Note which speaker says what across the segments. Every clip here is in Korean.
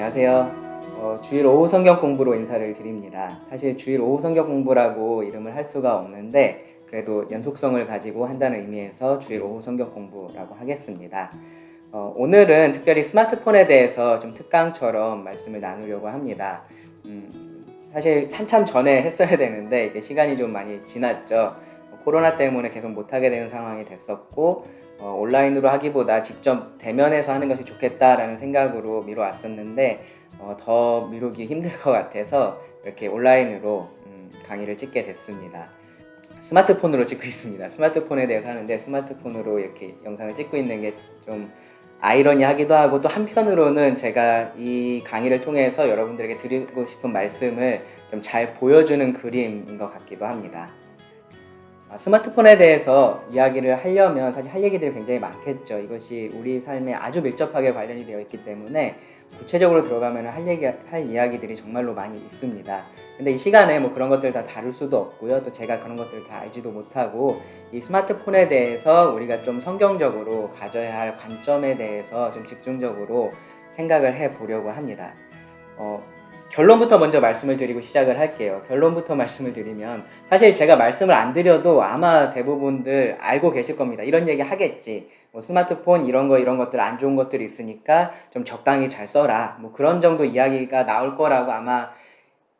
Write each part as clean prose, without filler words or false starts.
Speaker 1: 안녕하세요. 주일 오후 성경 공부로 인사를 드립니다. 사실 주일 오후 성경 공부라고 이름을 할 수가 없는데 그래도 연속성을 가지고 한다는 의미에서 주일 오후 성경 공부라고 하겠습니다. 오늘은 특별히 스마트폰에 대해서 좀 특강처럼 말씀을 나누려고 합니다. 사실 한참 전에 했어야 되는데 이게 시간이 좀 많이 지났죠. 코로나 때문에 계속 못하게 되는 상황이 됐었고 온라인으로 하기보다 직접 대면해서 하는 것이 좋겠다라는 생각으로 미뤄왔었는데 더 미루기 힘들 것 같아서 이렇게 온라인으로 강의를 찍게 됐습니다. 스마트폰으로 찍고 있습니다. 스마트폰에 대해서 하는데 스마트폰으로 이렇게 영상을 찍고 있는 게 좀 아이러니하기도 하고 또 한편으로는 제가 이 강의를 통해서 여러분들에게 드리고 싶은 말씀을 좀 잘 보여주는 그림인 것 같기도 합니다. 스마트폰에 대해서 이야기를 하려면 사실 할 얘기들이 굉장히 많겠죠. 이것이 우리 삶에 아주 밀접하게 관련이 되어 있기 때문에 구체적으로 들어가면 할 이야기들이 정말로 많이 있습니다. 근데 이 시간에 뭐 그런 것들 다 다룰 수도 없고요. 또 제가 그런 것들 다 알지도 못하고 이 스마트폰에 대해서 우리가 좀 성경적으로 가져야 할 관점에 대해서 좀 집중적으로 생각을 해 보려고 합니다. 결론부터 먼저 말씀을 드리고 시작을 할게요. 결론부터 말씀을 드리면 사실 제가 말씀을 안 드려도 아마 대부분들 알고 계실 겁니다. 이런 얘기 하겠지. 뭐 스마트폰 이런 것들 안 좋은 것들이 있으니까 좀 적당히 잘 써라. 뭐 그런 정도 이야기가 나올 거라고 아마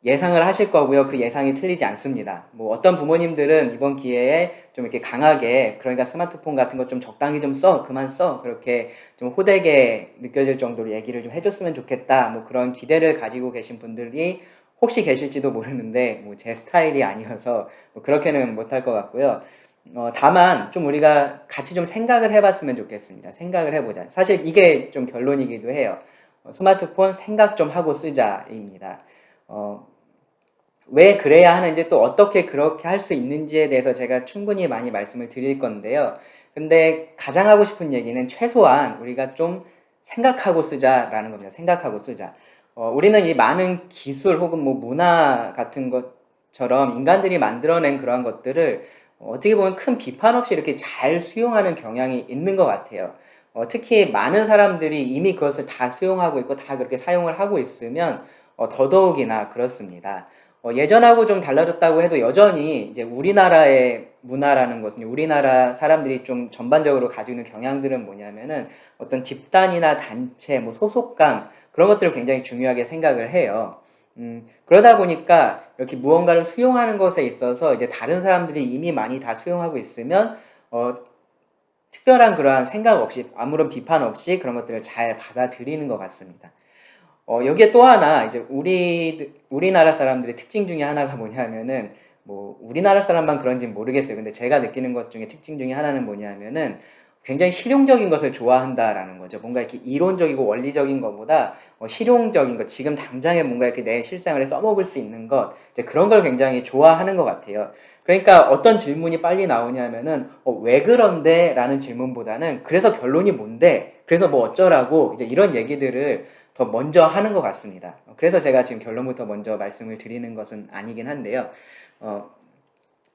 Speaker 1: 예상을 하실 거고요. 그 예상이 틀리지 않습니다. 뭐 어떤 부모님들은 이번 기회에 좀 이렇게 강하게 그러니까 스마트폰 같은 거 좀 적당히 좀 써, 그만 써 그렇게 좀 호되게 느껴질 정도로 얘기를 좀 해줬으면 좋겠다. 뭐 그런 기대를 가지고 계신 분들이 혹시 계실지도 모르는데 뭐 제 스타일이 아니어서 뭐 그렇게는 못할 것 같고요. 다만 좀 우리가 같이 좀 생각을 해봤으면 좋겠습니다. 생각을 해보자. 사실 이게 좀 결론이기도 해요. 스마트폰 생각 좀 하고 쓰자입니다. 왜 그래야 하는지 또 어떻게 그렇게 할 수 있는지에 대해서 제가 충분히 많이 말씀을 드릴 건데요. 근데 가장 하고 싶은 얘기는 최소한 우리가 좀 생각하고 쓰자라는 겁니다. 생각하고 쓰자. 우리는 이 많은 기술 혹은 뭐 문화 같은 것처럼 인간들이 만들어낸 그러한 것들을 어떻게 보면 큰 비판 없이 이렇게 잘 수용하는 경향이 있는 것 같아요. 특히 많은 사람들이 이미 그것을 다 수용하고 있고 다 그렇게 사용을 하고 있으면 더더욱이나 그렇습니다. 예전하고 좀 달라졌다고 해도 여전히 이제 우리나라의 문화라는 것은 우리나라 사람들이 좀 전반적으로 가지고 있는 경향들은 뭐냐면은 어떤 집단이나 단체, 뭐 소속감 그런 것들을 굉장히 중요하게 생각을 해요. 그러다 보니까 이렇게 무언가를 수용하는 것에 있어서 이제 다른 사람들이 이미 많이 다 수용하고 있으면 특별한 그러한 생각 없이 아무런 비판 없이 그런 것들을 잘 받아들이는 것 같습니다. 여기에 또 하나 이제 우리나라 사람들의 특징 중에 하나가 뭐냐면은 뭐 우리나라 사람만 그런지는 모르겠어요. 근데 제가 느끼는 것 중에 특징 중에 하나는 뭐냐면은 굉장히 실용적인 것을 좋아한다라는 거죠. 뭔가 이렇게 이론적이고 원리적인 것보다 실용적인 것, 지금 당장에 뭔가 이렇게 내 실생활에 써먹을 수 있는 것, 이제 그런 걸 굉장히 좋아하는 것 같아요. 그러니까 어떤 질문이 빨리 나오냐면은 왜 그런데? 라는 질문보다는 그래서 결론이 뭔데? 그래서 뭐 어쩌라고? 이제 이런 얘기들을 더 먼저 하는 것 같습니다. 그래서 제가 지금 결론부터 먼저 말씀을 드리는 것은 아니긴 한데요.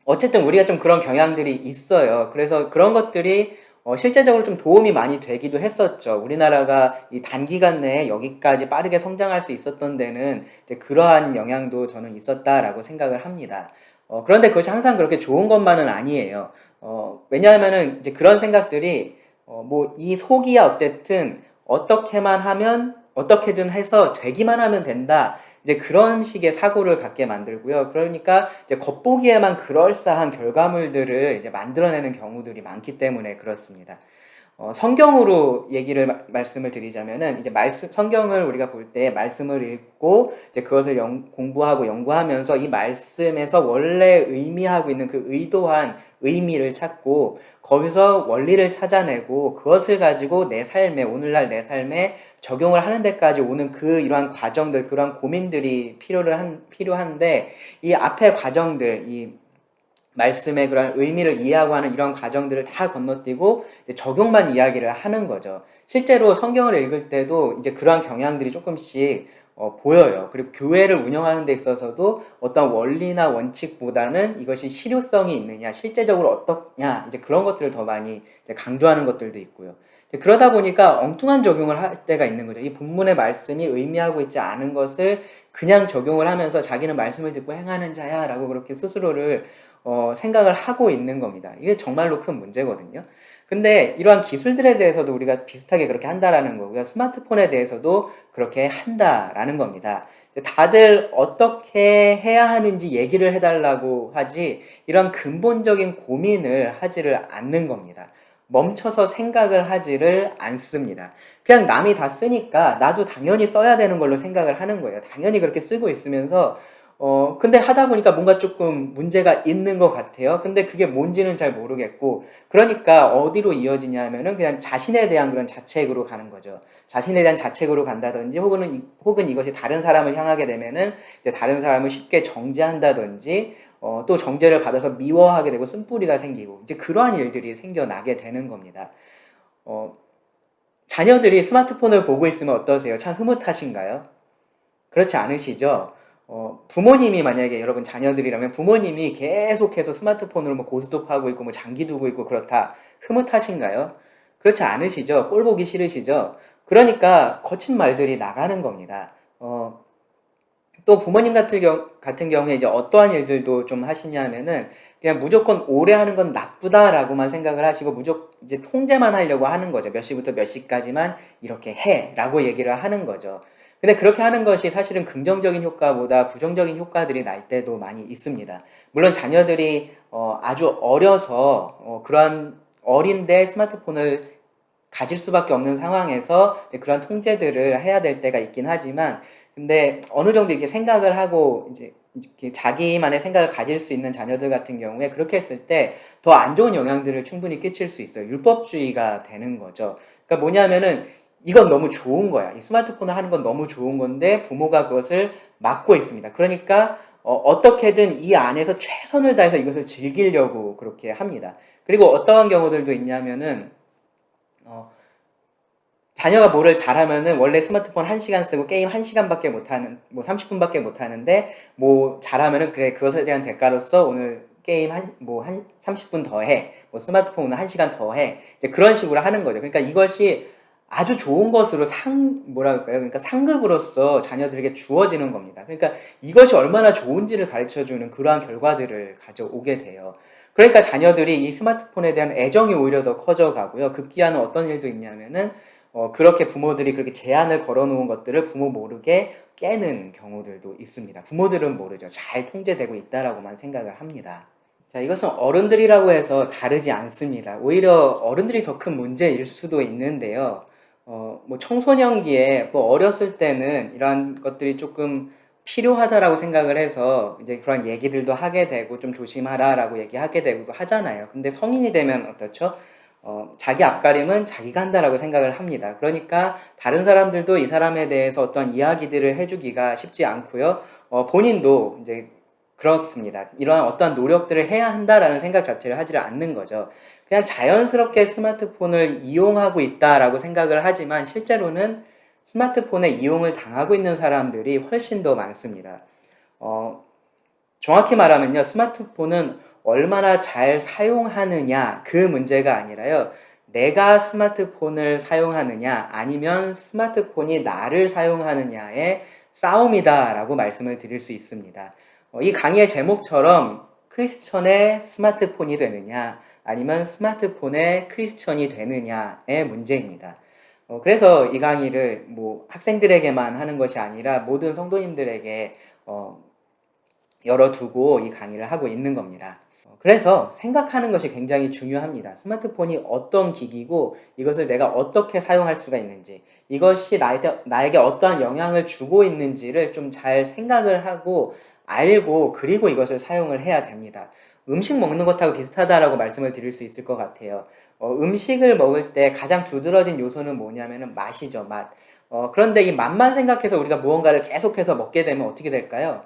Speaker 1: 어쨌든 우리가 좀 그런 경향들이 있어요. 그래서 그런 것들이 실제적으로 좀 도움이 많이 되기도 했었죠. 우리나라가 이 단기간 내에 여기까지 빠르게 성장할 수 있었던 데는 이제 그러한 영향도 저는 있었다라고 생각을 합니다. 그런데 그것이 항상 그렇게 좋은 것만은 아니에요. 왜냐하면은 이제 그런 생각들이 뭐 이 속이야 어쨌든 어떻게만 하면 어떻게든 해서 되기만 하면 된다. 이제 그런 식의 사고를 갖게 만들고요. 그러니까 이제 겉보기에만 그럴싸한 결과물들을 이제 만들어내는 경우들이 많기 때문에 그렇습니다. 성경으로 말씀을 드리자면은 이제 성경을 우리가 볼 때 말씀을 읽고 이제 그것을 공부하고 연구하면서 이 말씀에서 원래 의미하고 있는 그 의도한 의미를 찾고 거기서 원리를 찾아내고 그것을 가지고 오늘날 내 삶에 적용을 하는 데까지 오는 이러한 과정들, 그러한 고민들이 필요한데 이 앞의 과정들, 이 말씀의 그런 의미를 이해하고 하는 이런 과정들을 다 건너뛰고 적용만 이야기를 하는 거죠. 실제로 성경을 읽을 때도 이제 그러한 경향들이 조금씩 보여요. 그리고 교회를 운영하는 데 있어서도 어떤 원리나 원칙보다는 이것이 실효성이 있느냐, 실제적으로 어떻냐, 이제 그런 것들을 더 많이 이제 강조하는 것들도 있고요. 그러다 보니까 엉뚱한 적용을 할 때가 있는 거죠. 이 본문의 말씀이 의미하고 있지 않은 것을 그냥 적용을 하면서 자기는 말씀을 듣고 행하는 자야 라고 그렇게 스스로를 생각을 하고 있는 겁니다. 이게 정말로 큰 문제거든요. 근데 이러한 기술들에 대해서도 우리가 비슷하게 그렇게 한다라는 거고요. 스마트폰에 대해서도 그렇게 한다라는 겁니다. 다들 어떻게 해야 하는지 얘기를 해달라고 하지 이런 근본적인 고민을 하지를 않는 겁니다. 멈춰서 생각을 하지를 않습니다. 그냥 남이 다 쓰니까 나도 당연히 써야 되는 걸로 생각을 하는 거예요. 당연히 그렇게 쓰고 있으면서 근데 하다 보니까 뭔가 조금 문제가 있는 것 같아요. 근데 그게 뭔지는 잘 모르겠고, 그러니까 어디로 이어지냐면은 그냥 자신에 대한 그런 자책으로 가는 거죠. 자신에 대한 자책으로 간다든지, 혹은 이것이 다른 사람을 향하게 되면은 이제 다른 사람을 쉽게 정죄한다든지, 또 정죄를 받아서 미워하게 되고 쓴뿌리가 생기고, 이제 그러한 일들이 생겨나게 되는 겁니다. 자녀들이 스마트폰을 보고 있으면 어떠세요? 참 흐뭇하신가요? 그렇지 않으시죠? 부모님이 만약에 여러분 자녀들이라면 부모님이 계속해서 스마트폰으로 뭐 고스톱하고 있고 뭐 장기 두고 있고 그렇다. 흐뭇하신가요? 그렇지 않으시죠? 꼴 보기 싫으시죠? 그러니까 거친 말들이 나가는 겁니다. 또 부모님 같은 경우에 이제 어떠한 일들도 좀 하시냐면은 그냥 무조건 오래 하는 건 나쁘다라고만 생각을 하시고 무조건 이제 통제만 하려고 하는 거죠. 몇 시부터 몇 시까지만 이렇게 해라고 얘기를 하는 거죠. 근데 그렇게 하는 것이 사실은 긍정적인 효과보다 부정적인 효과들이 날 때도 많이 있습니다. 물론 자녀들이 아주 어려서 그러한 어린데 스마트폰을 가질 수밖에 없는 상황에서 그런 통제들을 해야 될 때가 있긴 하지만, 근데 어느 정도 이렇게 생각을 하고 이제 이렇게 자기만의 생각을 가질 수 있는 자녀들 같은 경우에 그렇게 했을 때 더 안 좋은 영향들을 충분히 끼칠 수 있어요. 율법주의가 되는 거죠. 그러니까 뭐냐면은 이건 너무 좋은 거야. 이 스마트폰을 하는 건 너무 좋은 건데 부모가 그것을 막고 있습니다. 그러니까 어떻게든 이 안에서 최선을 다해서 이것을 즐기려고 그렇게 합니다. 그리고 어떠한 경우들도 있냐면은 자녀가 뭐를 잘하면은 원래 스마트폰 1시간 쓰고 게임 1시간밖에 못하는, 뭐 30분밖에 못하는데, 뭐 잘하면은 그래, 그것에 대한 대가로서 오늘 게임 한 30분 더 해. 뭐 스마트폰 오늘 1시간 더 해. 이제 그런 식으로 하는 거죠. 그러니까 이것이 아주 좋은 것으로 뭐라 할까요? 그러니까 상급으로서 자녀들에게 주어지는 겁니다. 그러니까 이것이 얼마나 좋은지를 가르쳐 주는 그러한 결과들을 가져오게 돼요. 그러니까 자녀들이 이 스마트폰에 대한 애정이 오히려 더 커져가고요. 급기야는 어떤 일도 있냐면은 그렇게 부모들이 그렇게 제한을 걸어놓은 것들을 부모 모르게 깨는 경우들도 있습니다. 부모들은 모르죠. 잘 통제되고 있다라고만 생각을 합니다. 자, 이것은 어른들이라고 해서 다르지 않습니다. 오히려 어른들이 더 큰 문제일 수도 있는데요. 뭐 청소년기에 뭐 어렸을 때는 이러한 것들이 조금 필요하다라고 생각을 해서 이제 그런 얘기들도 하게 되고 좀 조심하라라고 얘기하게 되고도 하잖아요. 근데 성인이 되면 어떻죠? 자기 앞가림은 자기가 한다라고 생각을 합니다. 그러니까 다른 사람들도 이 사람에 대해서 어떤 이야기들을 해주기가 쉽지 않고요. 본인도 이제 그렇습니다. 이러한 어떠한 노력들을 해야 한다라는 생각 자체를 하지를 않는 거죠. 그냥 자연스럽게 스마트폰을 이용하고 있다라고 생각을 하지만 실제로는 스마트폰에 이용을 당하고 있는 사람들이 훨씬 더 많습니다. 정확히 말하면요, 스마트폰은 얼마나 잘 사용하느냐 그 문제가 아니라요, 내가 스마트폰을 사용하느냐 아니면 스마트폰이 나를 사용하느냐의 싸움이다라고 말씀을 드릴 수 있습니다. 이 강의의 제목처럼 크리스천의 스마트폰이 되느냐 아니면 스마트폰의 크리스천이 되느냐의 문제입니다. 그래서 이 강의를 뭐 학생들에게만 하는 것이 아니라 모든 성도님들에게 열어두고 이 강의를 하고 있는 겁니다. 그래서 생각하는 것이 굉장히 중요합니다. 스마트폰이 어떤 기기고 이것을 내가 어떻게 사용할 수가 있는지, 이것이 나에게 어떠한 영향을 주고 있는지를 좀 잘 생각을 하고 알고 그리고 이것을 사용을 해야 됩니다. 음식 먹는 것하고 비슷하다라고 말씀을 드릴 수 있을 것 같아요. 음식을 먹을 때 가장 두드러진 요소는 뭐냐면은 맛이죠, 맛. 그런데 이 맛만 생각해서 우리가 무언가를 계속해서 먹게 되면 어떻게 될까요?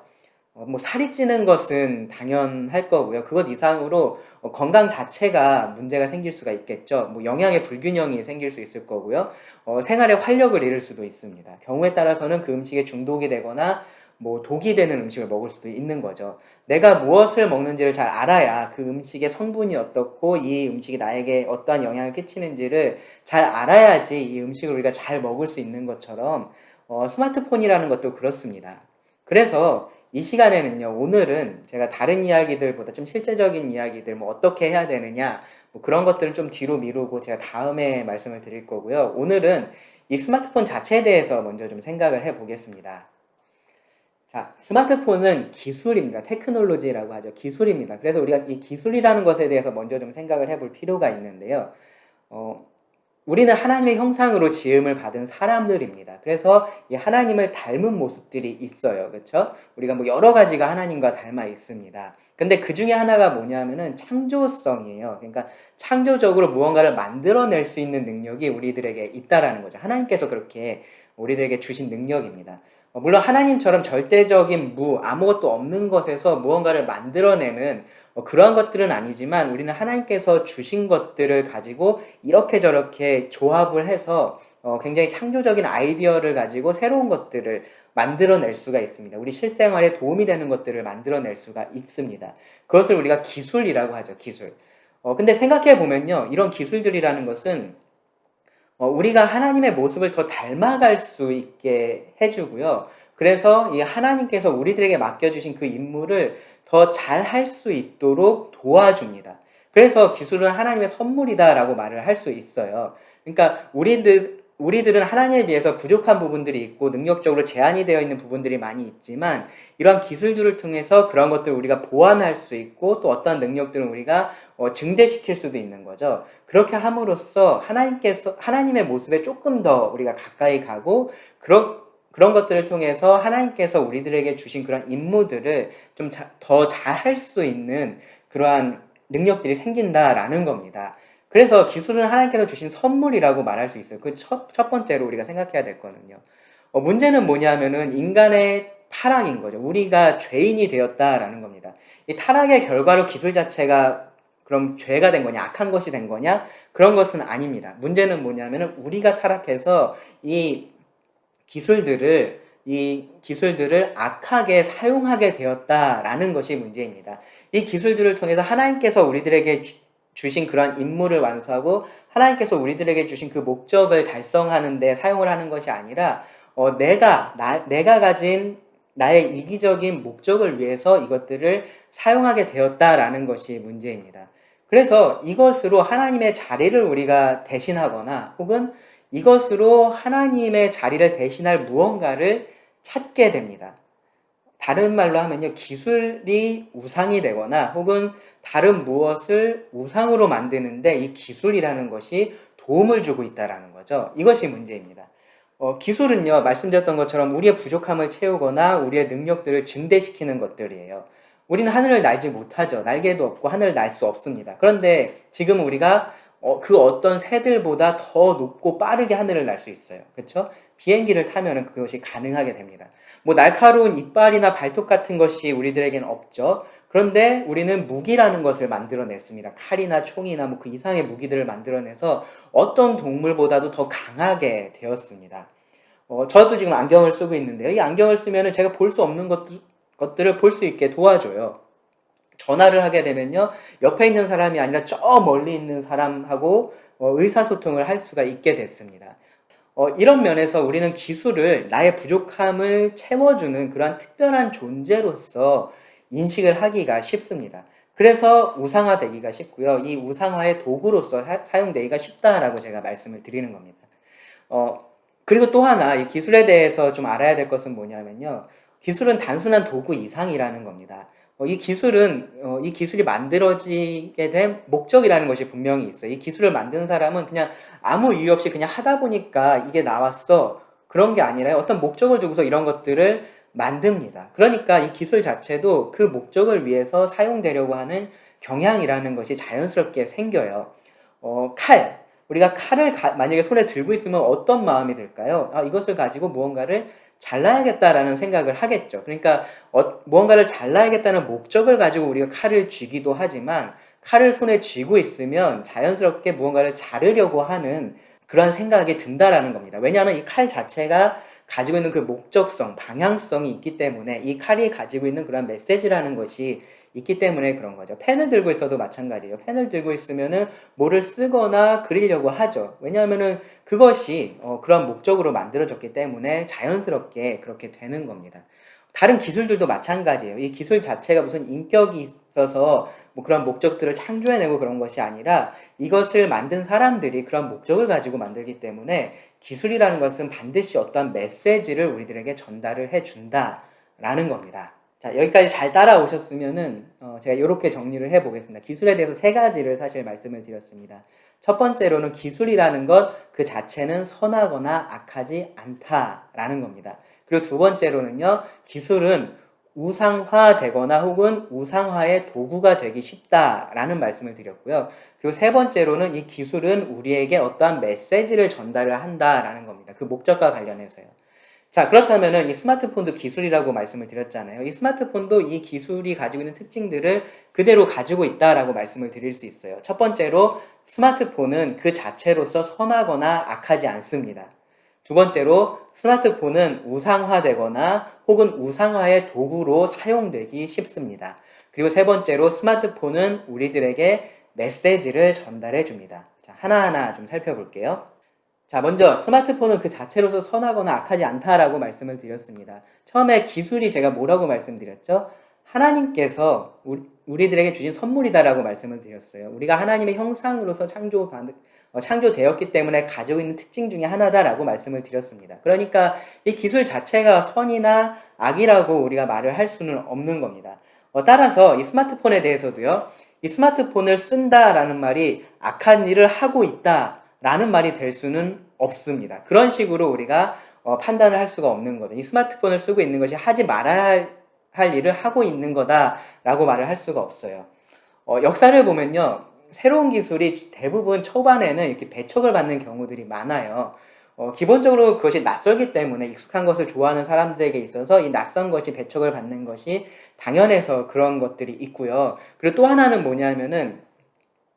Speaker 1: 뭐 살이 찌는 것은 당연할 거고요. 그것 이상으로 건강 자체가 문제가 생길 수가 있겠죠. 뭐 영양의 불균형이 생길 수 있을 거고요. 생활에 활력을 잃을 수도 있습니다. 경우에 따라서는 그 음식에 중독이 되거나 뭐 독이 되는 음식을 먹을 수도 있는 거죠. 내가 무엇을 먹는지를 잘 알아야 그 음식의 성분이 어떻고 이 음식이 나에게 어떠한 영향을 끼치는지를 잘 알아야지 이 음식을 우리가 잘 먹을 수 있는 것처럼 스마트폰이라는 것도 그렇습니다. 그래서 이 시간에는요, 오늘은 제가 다른 이야기들보다 좀 실제적인 이야기들, 뭐 어떻게 해야 되느냐, 뭐 그런 것들은 좀 뒤로 미루고 제가 다음에 말씀을 드릴 거고요. 오늘은 이 스마트폰 자체에 대해서 먼저 좀 생각을 해 보겠습니다. 자, 스마트폰은 기술입니다. 테크놀로지라고 하죠. 기술입니다. 그래서 우리가 이 기술이라는 것에 대해서 먼저 좀 생각을 해볼 필요가 있는데요. 어, 우리는 하나님의 형상으로 지음을 받은 사람들입니다. 그래서 이 하나님을 닮은 모습들이 있어요. 그렇죠? 우리가 뭐 여러 가지가 하나님과 닮아 있습니다. 근데 그 중에 하나가 뭐냐면은 창조성이에요. 그러니까 창조적으로 무언가를 만들어낼 수 있는 능력이 우리들에게 있다라는 거죠. 하나님께서 그렇게 우리들에게 주신 능력입니다. 물론 하나님처럼 절대적인 아무것도 없는 것에서 무언가를 만들어내는 그러한 것들은 아니지만 우리는 하나님께서 주신 것들을 가지고 이렇게 저렇게 조합을 해서 굉장히 창조적인 아이디어를 가지고 새로운 것들을 만들어낼 수가 있습니다. 우리 실생활에 도움이 되는 것들을 만들어낼 수가 있습니다. 그것을 우리가 기술이라고 하죠. 기술. 근데 생각해 보면요. 이런 기술들이라는 것은 우리가 하나님의 모습을 더 닮아갈 수 있게 해주고요. 그래서 이 하나님께서 우리들에게 맡겨주신 그 임무를 더 잘 할 수 있도록 도와줍니다. 그래서 기술은 하나님의 선물이다라고 말을 할 수 있어요. 그러니까 우리들은 하나님에 비해서 부족한 부분들이 있고 능력적으로 제한이 되어 있는 부분들이 많이 있지만 이러한 기술들을 통해서 그런 것들을 우리가 보완할 수 있고 또 어떤 능력들은 우리가 증대시킬 수도 있는 거죠. 그렇게 함으로써 하나님의 모습에 조금 더 우리가 가까이 가고 그런 것들을 통해서 하나님께서 우리들에게 주신 그런 임무들을 좀 더 잘 할 수 있는 그러한 능력들이 생긴다라는 겁니다. 그래서 기술은 하나님께서 주신 선물이라고 말할 수 있어요. 그 첫 번째로 우리가 생각해야 될 거는요. 문제는 뭐냐면은 인간의 타락인 거죠. 우리가 죄인이 되었다라는 겁니다. 이 타락의 결과로 기술 자체가 그럼 죄가 된 거냐, 악한 것이 된 거냐? 그런 것은 아닙니다. 문제는 뭐냐면은 우리가 타락해서 이 기술들을 악하게 사용하게 되었다라는 것이 문제입니다. 이 기술들을 통해서 하나님께서 우리들에게 주신 그러한 임무를 완수하고 하나님께서 우리들에게 주신 그 목적을 달성하는 데 사용을 하는 것이 아니라 내가 가진 나의 이기적인 목적을 위해서 이것들을 사용하게 되었다라는 것이 문제입니다. 그래서 이것으로 하나님의 자리를 우리가 대신하거나 혹은 이것으로 하나님의 자리를 대신할 무언가를 찾게 됩니다. 다른 말로 하면요, 기술이 우상이 되거나 혹은 다른 무엇을 우상으로 만드는데 이 기술이라는 것이 도움을 주고 있다는 거죠. 이것이 문제입니다. 기술은요, 말씀드렸던 것처럼 우리의 부족함을 채우거나 우리의 능력들을 증대시키는 것들이에요. 우리는 하늘을 날지 못하죠. 날개도 없고 하늘을 날 수 없습니다. 그런데 지금 우리가 그 어떤 새들보다 더 높고 빠르게 하늘을 날 수 있어요. 그렇죠? 비행기를 타면은 그것이 가능하게 됩니다. 뭐 날카로운 이빨이나 발톱 같은 것이 우리들에게는 없죠. 그런데 우리는 무기라는 것을 만들어냈습니다. 칼이나 총이나 뭐 그 이상의 무기들을 만들어내서 어떤 동물보다도 더 강하게 되었습니다. 저도 지금 안경을 쓰고 있는데요. 이 안경을 쓰면은 제가 볼 수 없는 것들을 볼 수 있게 도와줘요. 전화를 하게 되면요, 옆에 있는 사람이 아니라 저 멀리 있는 사람하고 의사소통을 할 수가 있게 됐습니다. 이런 면에서 우리는 기술을 나의 부족함을 채워주는 그러한 특별한 존재로서 인식을 하기가 쉽습니다. 그래서 우상화되기가 쉽고요. 이 우상화의 도구로서 사용되기가 쉽다라고 제가 말씀을 드리는 겁니다. 그리고 또 하나 이 기술에 대해서 좀 알아야 될 것은 뭐냐면요. 기술은 단순한 도구 이상이라는 겁니다. 이 기술이 만들어지게 된 목적이라는 것이 분명히 있어요. 이 기술을 만든 사람은 그냥 아무 이유 없이 그냥 하다 보니까 이게 나왔어. 그런 게 아니라 어떤 목적을 두고서 이런 것들을 만듭니다. 그러니까 이 기술 자체도 그 목적을 위해서 사용되려고 하는 경향이라는 것이 자연스럽게 생겨요. 우리가 칼을 만약에 손에 들고 있으면 어떤 마음이 들까요? 이것을 가지고 무언가를 잘라야겠다라는 생각을 하겠죠. 그러니까 무언가를 잘라야겠다는 목적을 가지고 우리가 칼을 쥐기도 하지만 칼을 손에 쥐고 있으면 자연스럽게 무언가를 자르려고 하는 그런 생각이 든다라는 겁니다. 왜냐하면 이 칼 자체가 가지고 있는 그 목적성, 방향성이 있기 때문에 이 칼이 가지고 있는 그런 메시지라는 것이 있기 때문에 그런 거죠. 펜을 들고 있어도 마찬가지예요. 펜을 들고 있으면은 뭐를 쓰거나 그리려고 하죠. 왜냐하면은 그것이 그런 목적으로 만들어졌기 때문에 자연스럽게 그렇게 되는 겁니다. 다른 기술들도 마찬가지예요. 이 기술 자체가 무슨 인격이 있어서 뭐 그런 목적들을 창조해내고 그런 것이 아니라 이것을 만든 사람들이 그런 목적을 가지고 만들기 때문에 기술이라는 것은 반드시 어떠한 메시지를 우리들에게 전달을 해준다라는 겁니다. 자, 여기까지 잘 따라오셨으면은 제가 이렇게 정리를 해보겠습니다. 기술에 대해서 세 가지를 사실 말씀을 드렸습니다. 첫 번째로는 기술이라는 것 그 자체는 선하거나 악하지 않다라는 겁니다. 그리고 두 번째로는요, 기술은 우상화되거나 혹은 우상화의 도구가 되기 쉽다라는 말씀을 드렸고요. 그리고 세 번째로는 이 기술은 우리에게 어떠한 메시지를 전달을 한다라는 겁니다. 그 목적과 관련해서요. 자, 그렇다면은 이 스마트폰도 기술이라고 말씀을 드렸잖아요. 이 스마트폰도 이 기술이 가지고 있는 특징들을 그대로 가지고 있다라고 말씀을 드릴 수 있어요. 첫 번째로 스마트폰은 그 자체로서 선하거나 악하지 않습니다. 두 번째로 스마트폰은 우상화되거나 혹은 우상화의 도구로 사용되기 쉽습니다. 그리고 세 번째로 스마트폰은 우리들에게 메시지를 전달해 줍니다. 자, 하나하나 좀 살펴볼게요. 자, 먼저 스마트폰은 그 자체로서 선하거나 악하지 않다라고 말씀을 드렸습니다. 처음에 기술이 제가 뭐라고 말씀드렸죠? 하나님께서 우리들에게 주신 선물이다라고 말씀을 드렸어요. 우리가 하나님의 형상으로서 창조되었기 때문에 가지고 있는 특징 중에 하나다라고 말씀을 드렸습니다. 그러니까 이 기술 자체가 선이나 악이라고 우리가 말을 할 수는 없는 겁니다. 따라서 이 스마트폰에 대해서도요, 이 스마트폰을 쓴다라는 말이 악한 일을 하고 있다라는 말이 될 수는 없습니다. 그런 식으로 우리가 판단을 할 수가 없는 거죠. 이 스마트폰을 쓰고 있는 것이 하지 말아야 할 일을 하고 있는 거다라고 말을 할 수가 없어요. 역사를 보면요, 새로운 기술이 대부분 초반에는 이렇게 배척을 받는 경우들이 많아요. 기본적으로 그것이 낯설기 때문에 익숙한 것을 좋아하는 사람들에게 있어서 이 낯선 것이 배척을 받는 것이 당연해서 그런 것들이 있고요. 그리고 또 하나는 뭐냐면은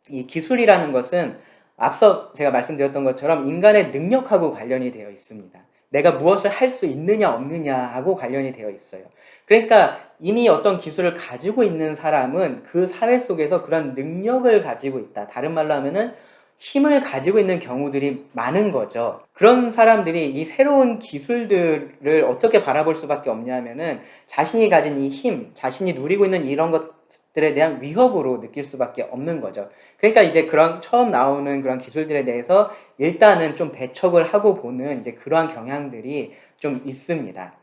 Speaker 1: 이 기술이라는 것은 앞서 제가 말씀드렸던 것처럼 인간의 능력하고 관련이 되어 있습니다. 내가 무엇을 할 수 있느냐 없느냐하고 관련이 되어 있어요. 그러니까 이미 어떤 기술을 가지고 있는 사람은 그 사회 속에서 그런 능력을 가지고 있다. 다른 말로 하면은 힘을 가지고 있는 경우들이 많은 거죠. 그런 사람들이 이 새로운 기술들을 어떻게 바라볼 수밖에 없냐면은 자신이 가진 이 힘, 자신이 누리고 있는 이런 것들에 대한 위협으로 느낄 수밖에 없는 거죠. 그러니까 이제 그런 처음 나오는 그런 기술들에 대해서 일단은 좀 배척을 하고 보는 이제 그러한 경향들이 좀 있습니다.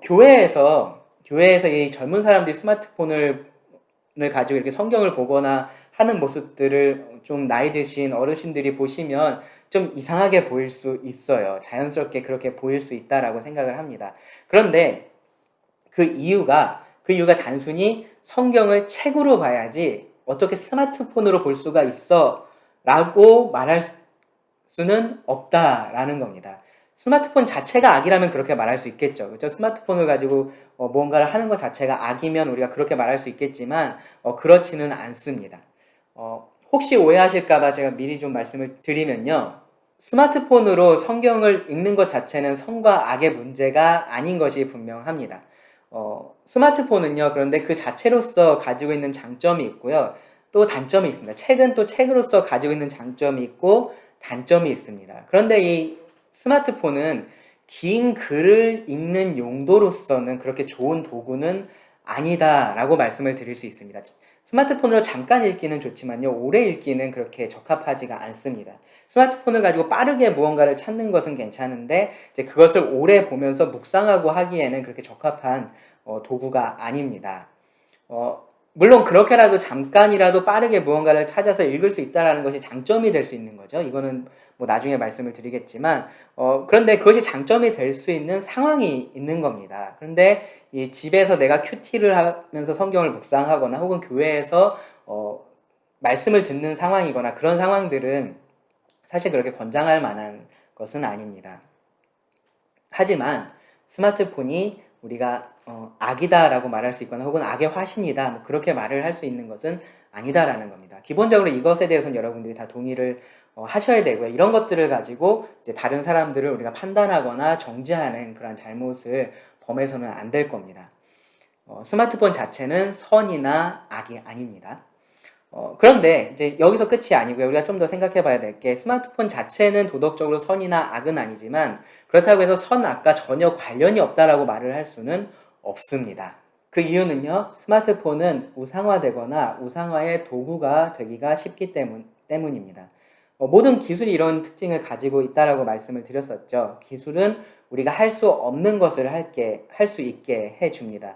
Speaker 1: 교회에서 이 젊은 사람들이 스마트폰을 가지고 이렇게 성경을 보거나 하는 모습들을 좀 나이 드신 어르신들이 보시면 좀 이상하게 보일 수 있어요. 자연스럽게 그렇게 보일 수 있다라고 생각을 합니다. 그런데 그 이유가 단순히 성경을 책으로 봐야지 어떻게 스마트폰으로 볼 수가 있어 라고 말할 수는 없다라는 겁니다. 스마트폰 자체가 악이라면 그렇게 말할 수 있겠죠. 그렇죠? 스마트폰을 가지고 무언가를 하는 것 자체가 악이면 우리가 그렇게 말할 수 있겠지만 그렇지는 않습니다. 혹시 오해하실까봐 제가 미리 좀 말씀을 드리면요. 스마트폰으로 성경을 읽는 것 자체는 선과 악의 문제가 아닌 것이 분명합니다. 스마트폰은요, 그런데 그 자체로서 가지고 있는 장점이 있고요. 또 단점이 있습니다. 책은 또 책으로서 가지고 있는 장점이 있고 단점이 있습니다. 그런데 이 스마트폰은 긴 글을 읽는 용도로서는 그렇게 좋은 도구는 아니다라고 말씀을 드릴 수 있습니다. 스마트폰으로 잠깐 읽기는 좋지만요, 오래 읽기는 그렇게 적합하지가 않습니다. 스마트폰을 가지고 빠르게 무언가를 찾는 것은 괜찮은데 이제 그것을 오래 보면서 묵상하고 하기에는 그렇게 적합한 도구가 아닙니다. 물론 그렇게라도 잠깐이라도 빠르게 무언가를 찾아서 읽을 수 있다는 것이 장점이 될 수 있는 거죠. 이거는 뭐 나중에 말씀을 드리겠지만 그런데 그것이 장점이 될 수 있는 상황이 있는 겁니다. 그런데 이 집에서 내가 큐티를 하면서 성경을 묵상하거나 혹은 교회에서 말씀을 듣는 상황이거나 그런 상황들은 사실 그렇게 권장할 만한 것은 아닙니다. 하지만 스마트폰이 우리가 악이다라고 말할 수 있거나 혹은 악의 화신이다 뭐 그렇게 말을 할 수 있는 것은 아니다라는 겁니다. 기본적으로 이것에 대해서는 여러분들이 다 동의를 하셔야 되고요. 이런 것들을 가지고 이제 다른 사람들을 우리가 판단하거나 정죄하는 그런 잘못을 범해서는 안 될 겁니다. 스마트폰 자체는 선이나 악이 아닙니다. 그런데 이제 여기서 끝이 아니고요. 우리가 좀 더 생각해 봐야 될 게 스마트폰 자체는 도덕적으로 선이나 악은 아니지만 그렇다고 해서 선, 악과 전혀 관련이 없다라고 말을 할 수는 없습니다. 그 이유는요. 스마트폰은 우상화되거나 우상화의 도구가 되기가 쉽기 때문입니다. 모든 기술이 이런 특징을 가지고 있다라고 말씀을 드렸었죠. 기술은 우리가 할 수 없는 것을 할 수 있게 해줍니다.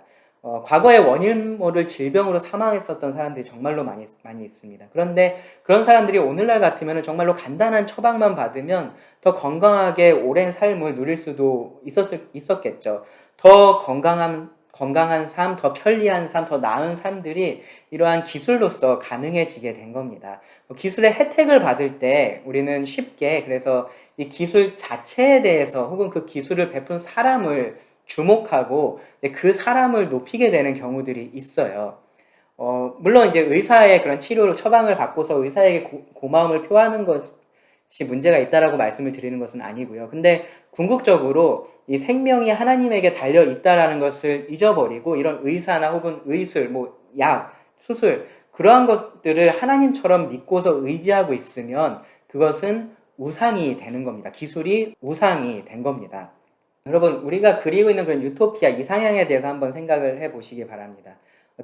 Speaker 1: 과거에 원인 모를 질병으로 사망했었던 사람들이 정말로 많이 있습니다. 그런데 그런 사람들이 오늘날 같으면 정말로 간단한 처방만 받으면 더 건강하게 오랜 삶을 누릴 수도 있었겠죠. 더 건강한 삶, 더 편리한 삶, 더 나은 삶들이 이러한 기술로서 가능해지게 된 겁니다. 기술의 혜택을 받을 때 우리는 쉽게 그래서 이 기술 자체에 대해서 혹은 그 기술을 베푼 사람을 주목하고 그 사람을 높이게 되는 경우들이 있어요. 물론 이제 의사의 그런 치료로 처방을 받고서 의사에게 고마움을 표하는 것이 문제가 있다라고 말씀을 드리는 것은 아니고요. 근데 궁극적으로 이 생명이 하나님에게 달려 있다라는 것을 잊어버리고 이런 의사나 혹은 의술, 뭐 약, 수술 그러한 것들을 하나님처럼 믿고서 의지하고 있으면 그것은 우상이 되는 겁니다. 기술이 우상이 된 겁니다. 여러분, 우리가 그리고 있는 그런 유토피아 이상향에 대해서 한번 생각을 해보시기 바랍니다.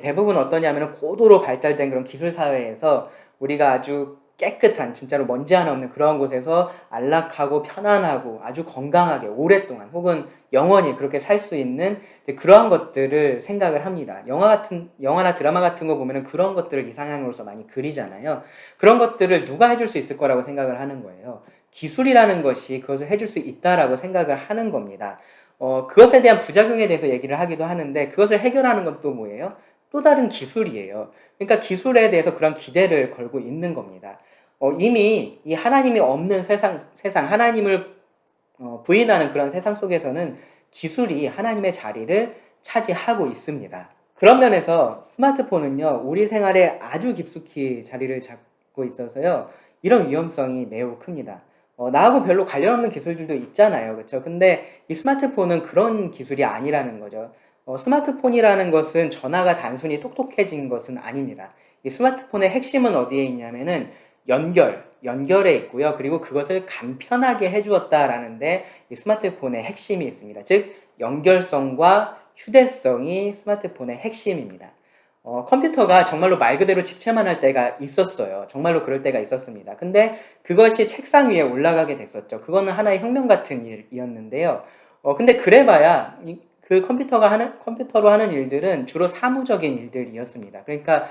Speaker 1: 대부분 어떠냐면 고도로 발달된 그런 기술 사회에서 우리가 아주 깨끗한 진짜로 먼지 하나 없는 그런 곳에서 안락하고 편안하고 아주 건강하게 오랫동안 혹은 영원히 그렇게 살 수 있는 그러한 것들을 생각을 합니다. 영화나 드라마 같은 거 보면은 그런 것들을 이상향으로서 많이 그리잖아요. 그런 것들을 누가 해줄 수 있을 거라고 생각을 하는 거예요. 기술이라는 것이 그것을 해줄 수 있다라고 생각을 하는 겁니다. 그것에 대한 부작용에 대해서 얘기를 하기도 하는데 그것을 해결하는 건 또 뭐예요? 또 다른 기술이에요. 그러니까 기술에 대해서 그런 기대를 걸고 있는 겁니다. 이미 이 하나님이 없는 세상 하나님을 부인하는 그런 세상 속에서는 기술이 하나님의 자리를 차지하고 있습니다. 그런 면에서 스마트폰은요, 우리 생활에 아주 깊숙이 자리를 잡고 있어서요, 이런 위험성이 매우 큽니다. 나하고 별로 관련 없는 기술들도 있잖아요. 그렇죠? 근데 이 스마트폰은 그런 기술이 아니라는 거죠. 스마트폰이라는 것은 전화가 단순히 똑똑해진 것은 아닙니다. 이 스마트폰의 핵심은 어디에 있냐면은 연결에 있고요. 그리고 그것을 간편하게 해주었다라는데 이 스마트폰의 핵심이 있습니다. 즉, 연결성과 휴대성이 스마트폰의 핵심입니다. 컴퓨터가 정말로 말 그대로 집체만 할 때가 있었어요. 정말로 그럴 때가 있었습니다. 근데 그것이 책상 위에 올라가게 됐었죠. 그거는 하나의 혁명 같은 일이었는데요. 근데 그래봐야 그 컴퓨터로 하는 일들은 주로 사무적인 일들이었습니다. 그러니까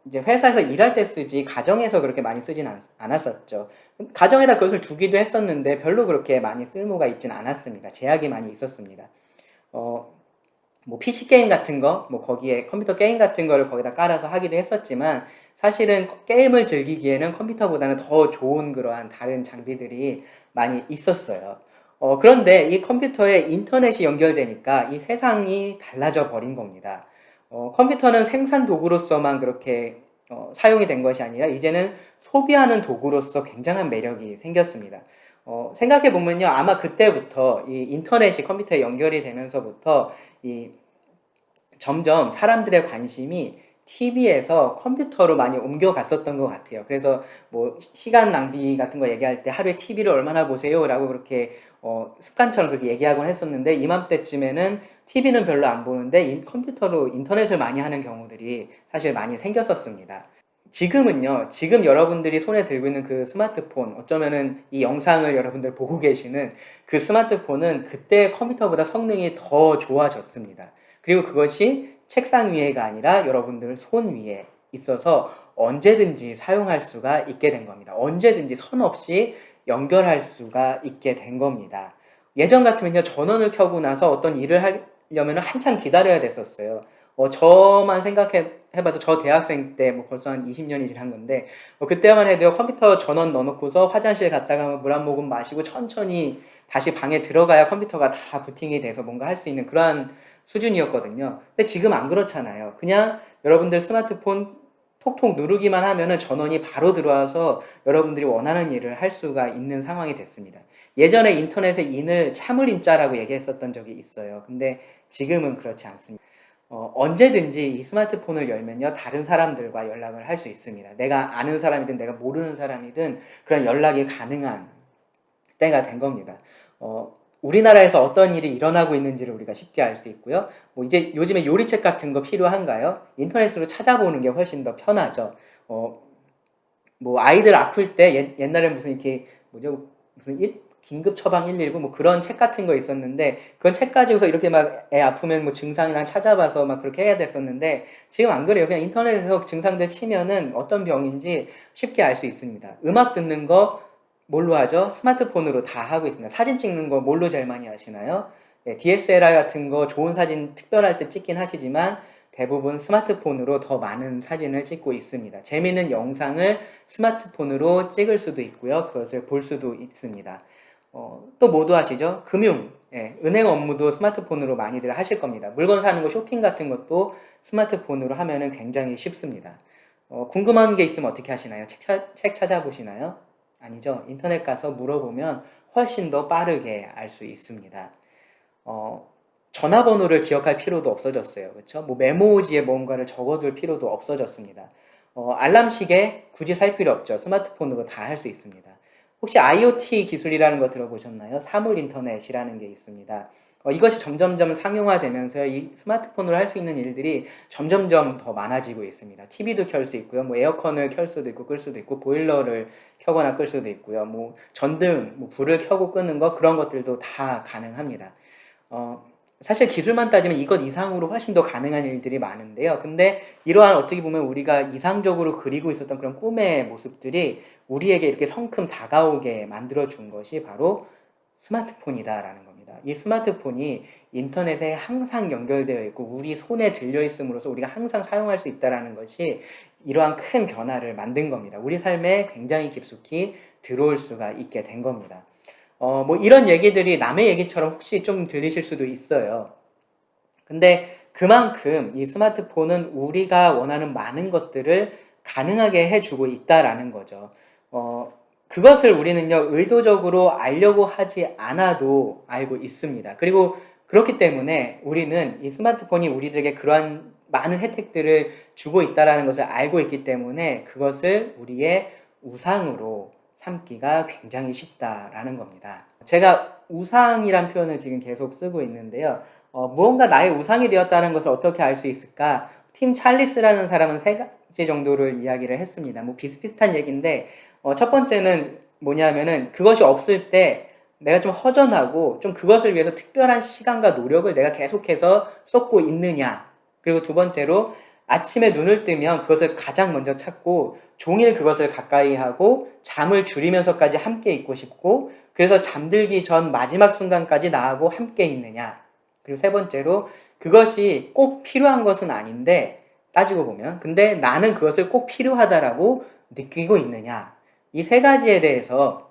Speaker 1: 이제 회사에서 일할 때 쓰지 가정에서 그렇게 많이 쓰진 않았었죠. 가정에다 그것을 두기도 했었는데 별로 그렇게 많이 쓸모가 있진 않았습니다. 제약이 많이 있었습니다. 뭐 PC 게임 같은 거, 뭐 거기에 컴퓨터 게임 같은 거를 거기다 깔아서 하기도 했었지만 사실은 게임을 즐기기에는 컴퓨터보다는 더 좋은 그러한 다른 장비들이 많이 있었어요. 그런데 이 컴퓨터에 인터넷이 연결되니까 이 세상이 달라져 버린 겁니다. 컴퓨터는 생산 도구로서만 그렇게 사용이 된 것이 아니라 이제는 소비하는 도구로서 굉장한 매력이 생겼습니다. 생각해 보면요, 아마 그때부터 이 인터넷이 컴퓨터에 연결이 되면서부터 점점 사람들의 관심이 TV에서 컴퓨터로 많이 옮겨갔었던 것 같아요. 그래서 뭐 시간 낭비 같은 거 얘기할 때 하루에 TV를 얼마나 보세요? 라고 그렇게 습관처럼 그렇게 얘기하곤 했었는데 이맘때쯤에는 TV는 별로 안 보는데 컴퓨터로 인터넷을 많이 하는 경우들이 사실 많이 생겼었습니다. 지금 여러분들이 손에 들고 있는 그 스마트폰, 어쩌면은 이 영상을 여러분들 보고 계시는 그 스마트폰은 그때 컴퓨터보다 성능이 더 좋아졌습니다. 그리고 그것이 책상 위에가 아니라 여러분들 손 위에 있어서 언제든지 사용할 수가 있게 된 겁니다. 언제든지 선 없이 연결할 수가 있게 된 겁니다. 예전 같으면요, 전원을 켜고 나서 어떤 일을 하려면 한참 기다려야 됐었어요. 저만 생각해봐도 저 대학생 때 뭐 벌써 한 20년이 지난 건데 그때만 해도 컴퓨터 전원 넣어놓고서 화장실 갔다가 물 한 모금 마시고 천천히 다시 방에 들어가야 컴퓨터가 다 부팅이 돼서 뭔가 할 수 있는 그러한 수준이었거든요. 근데 지금 안 그렇잖아요. 그냥 여러분들 스마트폰 톡톡 누르기만 하면은 전원이 바로 들어와서 여러분들이 원하는 일을 할 수가 있는 상황이 됐습니다. 예전에 인터넷에 인을 참을 인자라고 얘기했었던 적이 있어요. 근데 지금은 그렇지 않습니다. 언제든지 이 스마트폰을 열면요, 다른 사람들과 연락을 할 수 있습니다. 내가 아는 사람이든 내가 모르는 사람이든 그런 연락이 가능한 때가 된 겁니다. 우리나라에서 어떤 일이 일어나고 있는지를 우리가 쉽게 알 수 있고요. 뭐 이제 요즘에 요리책 같은 거 필요한가요? 인터넷으로 찾아보는 게 훨씬 더 편하죠. 뭐 아이들 아플 때 옛날에 무슨 이렇게 뭐죠? 무슨 긴급 처방 119 뭐 그런 책 같은 거 있었는데 그건 책 가지고서 이렇게 막 애 아프면 뭐 증상이랑 찾아봐서 막 그렇게 해야 됐었는데 지금 안 그래요. 그냥 인터넷에서 증상들 치면은 어떤 병인지 쉽게 알 수 있습니다. 음악 듣는 거 뭘로 하죠? 스마트폰으로 다 하고 있습니다. 사진 찍는 거 뭘로 제일 많이 하시나요? 네, DSLR 같은 거 좋은 사진 특별할 때 찍긴 하시지만 대부분 스마트폰으로 더 많은 사진을 찍고 있습니다. 재미있는 영상을 스마트폰으로 찍을 수도 있고요. 그것을 볼 수도 있습니다. 또 뭐도 하시죠? 금융, 은행 업무도 스마트폰으로 많이들 하실 겁니다. 물건 사는 거, 쇼핑 같은 것도 스마트폰으로 하면은 굉장히 쉽습니다. 궁금한 게 있으면 어떻게 하시나요? 책 찾아보시나요? 아니죠. 인터넷 가서 물어보면 훨씬 더 빠르게 알 수 있습니다. 전화번호를 기억할 필요도 없어졌어요. 그렇죠? 뭐 메모지에 뭔가를 적어둘 필요도 없어졌습니다. 알람 시계 굳이 살 필요 없죠. 스마트폰으로 다 할 수 있습니다. 혹시 IoT 기술이라는 거 들어보셨나요? 사물 인터넷이라는 게 있습니다. 이것이 점점점 상용화되면서 이 스마트폰으로 할 수 있는 일들이 점점점 더 많아지고 있습니다. TV도 켤 수 있고요. 뭐 에어컨을 켤 수도 있고 끌 수도 있고 보일러를 켜거나 끌 수도 있고요. 뭐 전등, 뭐 불을 켜고 끄는 거 그런 것들도 다 가능합니다. 사실 기술만 따지면 이것 이상으로 훨씬 더 가능한 일들이 많은데요. 근데 이러한 어떻게 보면 우리가 이상적으로 그리고 있었던 그런 꿈의 모습들이 우리에게 이렇게 성큼 다가오게 만들어준 것이 바로 스마트폰이다라는 겁니다. 이 스마트폰이 인터넷에 항상 연결되어 있고 우리 손에 들려 있음으로써 우리가 항상 사용할 수 있다는 것이 이러한 큰 변화를 만든 겁니다. 우리 삶에 굉장히 깊숙이 들어올 수가 있게 된 겁니다. 뭐 이런 얘기들이 남의 얘기처럼 혹시 좀 들리실 수도 있어요. 근데 그만큼 이 스마트폰은 우리가 원하는 많은 것들을 가능하게 해주고 있다라는 거죠. 그것을 우리는요, 의도적으로 알려고 하지 않아도 알고 있습니다. 그리고 그렇기 때문에 우리는 이 스마트폰이 우리들에게 그러한 많은 혜택들을 주고 있다는 것을 알고 있기 때문에 그것을 우리의 우상으로 삼기가 굉장히 쉽다라는 겁니다. 제가 우상이란 표현을 지금 계속 쓰고 있는데요. 무언가 나의 우상이 되었다는 것을 어떻게 알 수 있을까? 팀 찰리스라는 사람은 세 가지 정도를 이야기를 했습니다. 뭐 비슷비슷한 얘기인데 첫 번째는 뭐냐면은 그것이 없을 때 내가 좀 허전하고 좀 그것을 위해서 특별한 시간과 노력을 내가 계속해서 쏟고 있느냐. 그리고 두 번째로 아침에 눈을 뜨면 그것을 가장 먼저 찾고 종일 그것을 가까이 하고 잠을 줄이면서까지 함께 있고 싶고 그래서 잠들기 전 마지막 순간까지 나하고 함께 있느냐. 그리고 세 번째로 그것이 꼭 필요한 것은 아닌데 따지고 보면 근데 나는 그것을 꼭 필요하다라고 느끼고 있느냐. 이 세 가지에 대해서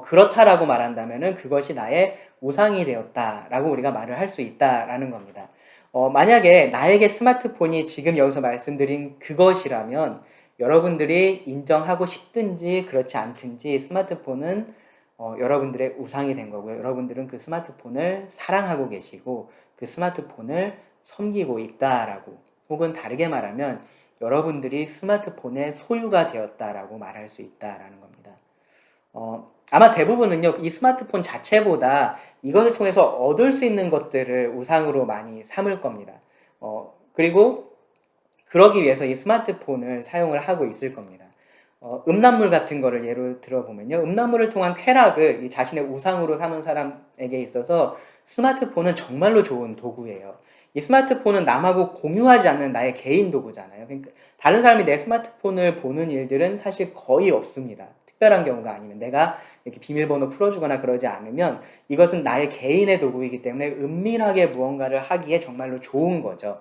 Speaker 1: 그렇다라고 말한다면은 그것이 나의 우상이 되었다라고 우리가 말을 할 수 있다라는 겁니다. 만약에 나에게 스마트폰이 지금 여기서 말씀드린 그것이라면 여러분들이 인정하고 싶든지 그렇지 않든지 스마트폰은 여러분들의 우상이 된 거고요. 여러분들은 그 스마트폰을 사랑하고 계시고 그 스마트폰을 섬기고 있다라고 혹은 다르게 말하면 여러분들이 스마트폰의 소유가 되었다라고 말할 수 있다라는 겁니다. 아마 대부분은요, 이 스마트폰 자체보다 이것을 통해서 얻을 수 있는 것들을 우상으로 많이 삼을 겁니다. 그리고 그러기 위해서 이 스마트폰을 사용을 하고 있을 겁니다. 음란물 같은 거를 예로 들어보면요. 음란물을 통한 쾌락을 이 자신의 우상으로 삼은 사람에게 있어서 스마트폰은 정말로 좋은 도구예요. 이 스마트폰은 남하고 공유하지 않는 나의 개인 도구잖아요. 그러니까 다른 사람이 내 스마트폰을 보는 일들은 사실 거의 없습니다. 특별한 경우가 아니면 내가 이렇게 비밀번호 풀어주거나 그러지 않으면 이것은 나의 개인의 도구이기 때문에 은밀하게 무언가를 하기에 정말로 좋은 거죠.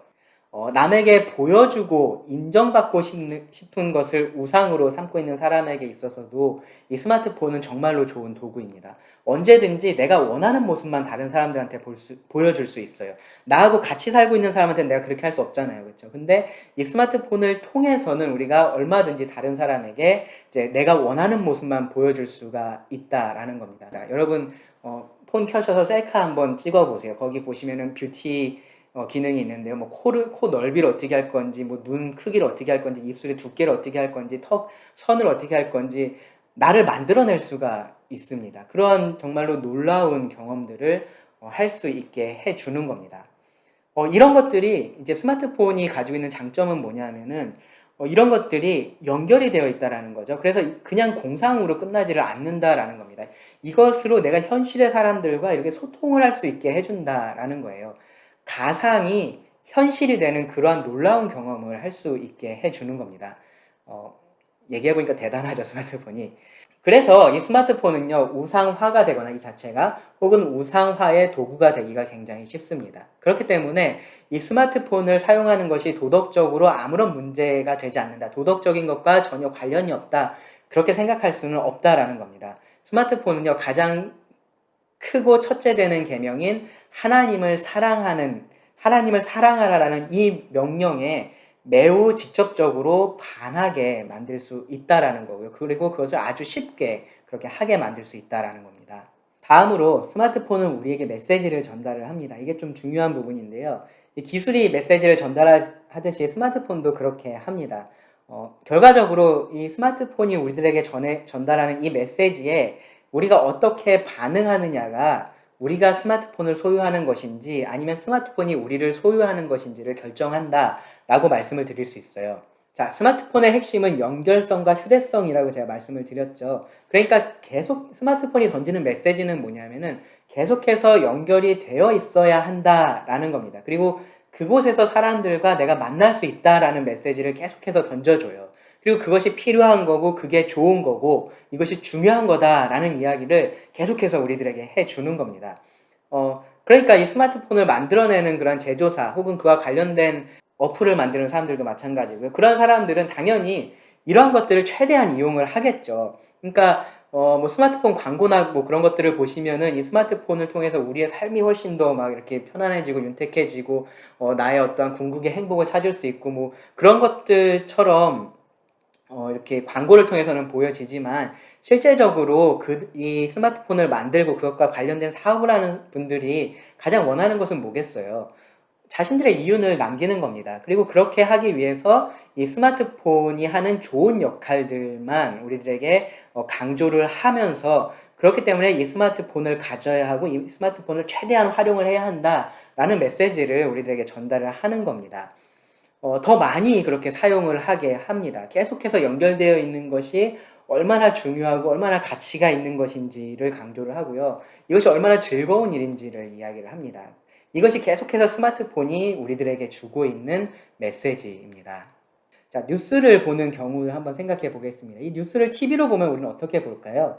Speaker 1: 남에게 보여주고 인정받고 싶은 것을 우상으로 삼고 있는 사람에게 있어서도 이 스마트폰은 정말로 좋은 도구입니다. 언제든지 내가 원하는 모습만 다른 사람들한테 보여줄 수 있어요. 나하고 같이 살고 있는 사람한테는 내가 그렇게 할 수 없잖아요. 그렇죠? 근데 이 스마트폰을 통해서는 우리가 얼마든지 다른 사람에게 이제 내가 원하는 모습만 보여줄 수가 있다라는 겁니다. 여러분, 폰 켜셔서 셀카 한번 찍어 보세요. 거기 보시면은 뷰티 기능이 있는데요. 뭐 코 넓이를 어떻게 할 건지, 뭐 눈 크기를 어떻게 할 건지, 입술의 두께를 어떻게 할 건지, 턱 선을 어떻게 할 건지 나를 만들어낼 수가 있습니다. 그런 정말로 놀라운 경험들을 할 수 있게 해주는 겁니다. 이런 것들이 이제 스마트폰이 가지고 있는 장점은 뭐냐면은 이런 것들이 연결이 되어 있다라는 거죠. 그래서 그냥 공상으로 끝나지를 않는다라는 겁니다. 이것으로 내가 현실의 사람들과 이렇게 소통을 할 수 있게 해준다라는 거예요. 가상이 현실이 되는 그러한 놀라운 경험을 할 수 있게 해주는 겁니다. 얘기해보니까 대단하죠, 스마트폰이. 그래서 이 스마트폰은요, 우상화가 되거나 이 자체가 혹은 우상화의 도구가 되기가 굉장히 쉽습니다. 그렇기 때문에 이 스마트폰을 사용하는 것이 도덕적으로 아무런 문제가 되지 않는다. 도덕적인 것과 전혀 관련이 없다. 그렇게 생각할 수는 없다라는 겁니다. 스마트폰은요, 가장 크고 첫째 되는 계명인 하나님을 사랑하라라는 이 명령에 매우 직접적으로 반하게 만들 수 있다라는 거고요. 그리고 그것을 아주 쉽게 그렇게 하게 만들 수 있다라는 겁니다. 다음으로 스마트폰은 우리에게 메시지를 전달을 합니다. 이게 좀 중요한 부분인데요. 이 기술이 메시지를 전달하듯이 스마트폰도 그렇게 합니다. 결과적으로 이 스마트폰이 우리들에게 전달하는 이 메시지에 우리가 어떻게 반응하느냐가 우리가 스마트폰을 소유하는 것인지 아니면 스마트폰이 우리를 소유하는 것인지를 결정한다라고 말씀을 드릴 수 있어요. 자, 스마트폰의 핵심은 연결성과 휴대성이라고 제가 말씀을 드렸죠. 그러니까 계속 스마트폰이 던지는 메시지는 뭐냐면은 계속해서 연결이 되어 있어야 한다라는 겁니다. 그리고 그곳에서 사람들과 내가 만날 수 있다라는 메시지를 계속해서 던져줘요. 그리고 그것이 필요한 거고 그게 좋은 거고 이것이 중요한 거다라는 이야기를 계속해서 우리들에게 해주는 겁니다. 그러니까 이 스마트폰을 만들어내는 그런 제조사 혹은 그와 관련된 어플을 만드는 사람들도 마찬가지고요. 그런 사람들은 당연히 이러한 것들을 최대한 이용을 하겠죠. 그러니까 뭐 스마트폰 광고나 뭐 그런 것들을 보시면은 이 스마트폰을 통해서 우리의 삶이 훨씬 더 막 이렇게 편안해지고 윤택해지고 나의 어떠한 궁극의 행복을 찾을 수 있고 뭐 그런 것들처럼 이렇게 광고를 통해서는 보여지지만 실제적으로 이 스마트폰을 만들고 그것과 관련된 사업을 하는 분들이 가장 원하는 것은 뭐겠어요? 자신들의 이윤을 남기는 겁니다. 그리고 그렇게 하기 위해서 이 스마트폰이 하는 좋은 역할들만 우리들에게 강조를 하면서 그렇기 때문에 이 스마트폰을 가져야 하고 이 스마트폰을 최대한 활용을 해야 한다라는 메시지를 우리들에게 전달을 하는 겁니다. 더 많이 그렇게 사용을 하게 합니다. 계속해서 연결되어 있는 것이 얼마나 중요하고 얼마나 가치가 있는 것인지를 강조를 하고요. 이것이 얼마나 즐거운 일인지를 이야기를 합니다. 이것이 계속해서 스마트폰이 우리들에게 주고 있는 메시지입니다. 자, 뉴스를 보는 경우를 한번 생각해 보겠습니다. 이 뉴스를 TV로 보면 우리는 어떻게 볼까요?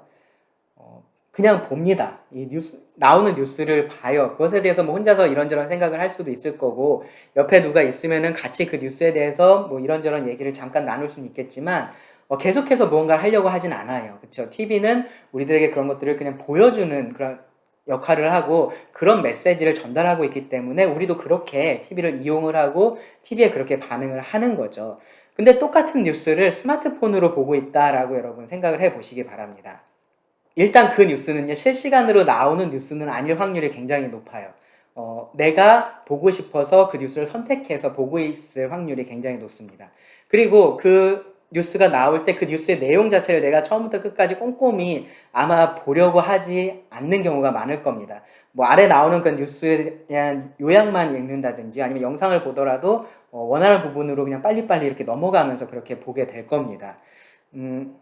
Speaker 1: 그냥 봅니다. 이 나오는 뉴스를 봐요. 그것에 대해서 뭐 혼자서 이런저런 생각을 할 수도 있을 거고, 옆에 누가 있으면은 같이 그 뉴스에 대해서 뭐 이런저런 얘기를 잠깐 나눌 수는 있겠지만, 계속해서 무언가를 하려고 하진 않아요. 그쵸? TV는 우리들에게 그런 것들을 그냥 보여주는 그런 역할을 하고, 그런 메시지를 전달하고 있기 때문에 우리도 그렇게 TV를 이용을 하고, TV에 그렇게 반응을 하는 거죠. 근데 똑같은 뉴스를 스마트폰으로 보고 있다라고 여러분 생각을 해 보시기 바랍니다. 일단 그 뉴스는요, 실시간으로 나오는 뉴스는 아닐 확률이 굉장히 높아요. 내가 보고 싶어서 그 뉴스를 선택해서 보고 있을 확률이 굉장히 높습니다. 그리고 그 뉴스가 나올 때 그 뉴스의 내용 자체를 내가 처음부터 끝까지 꼼꼼히 아마 보려고 하지 않는 경우가 많을 겁니다. 뭐 아래 나오는 그 뉴스에 대한 요약만 읽는다든지 아니면 영상을 보더라도 원하는 부분으로 그냥 빨리빨리 이렇게 넘어가면서 그렇게 보게 될 겁니다.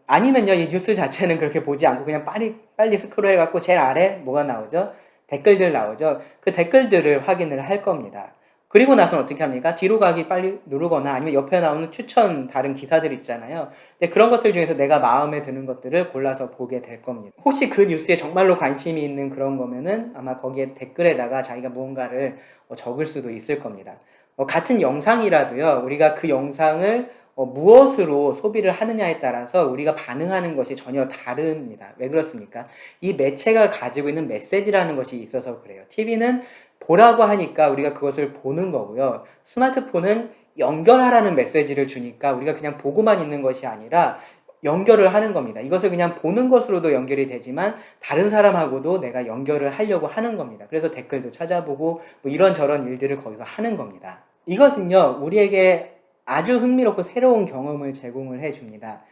Speaker 1: 아니면요, 이 뉴스 자체는 그렇게 보지 않고 그냥 빨리 스크롤 해갖고 제일 아래 뭐가 나오죠? 댓글들 나오죠? 그 댓글들을 확인을 할 겁니다. 그리고 나서는 어떻게 합니까? 뒤로 가기 빨리 누르거나 아니면 옆에 나오는 추천 다른 기사들 있잖아요. 근데 그런 것들 중에서 내가 마음에 드는 것들을 골라서 보게 될 겁니다. 혹시 그 뉴스에 정말로 관심이 있는 그런 거면은 아마 거기에 댓글에다가 자기가 무언가를 적을 수도 있을 겁니다. 같은 영상이라도요, 우리가 그 영상을 무엇으로 소비를 하느냐에 따라서 우리가 반응하는 것이 전혀 다릅니다. 왜 그렇습니까? 이 매체가 가지고 있는 메시지라는 것이 있어서 그래요. TV는 보라고 하니까 우리가 그것을 보는 거고요. 스마트폰은 연결하라는 메시지를 주니까 우리가 그냥 보고만 있는 것이 아니라 연결을 하는 겁니다. 이것을 그냥 보는 것으로도 연결이 되지만 다른 사람하고도 내가 연결을 하려고 하는 겁니다. 그래서 댓글도 찾아보고 뭐 이런저런 일들을 거기서 하는 겁니다. 이것은요, 우리에게 아주 흥미롭고 새로운 경험을 제공을 해줍니다.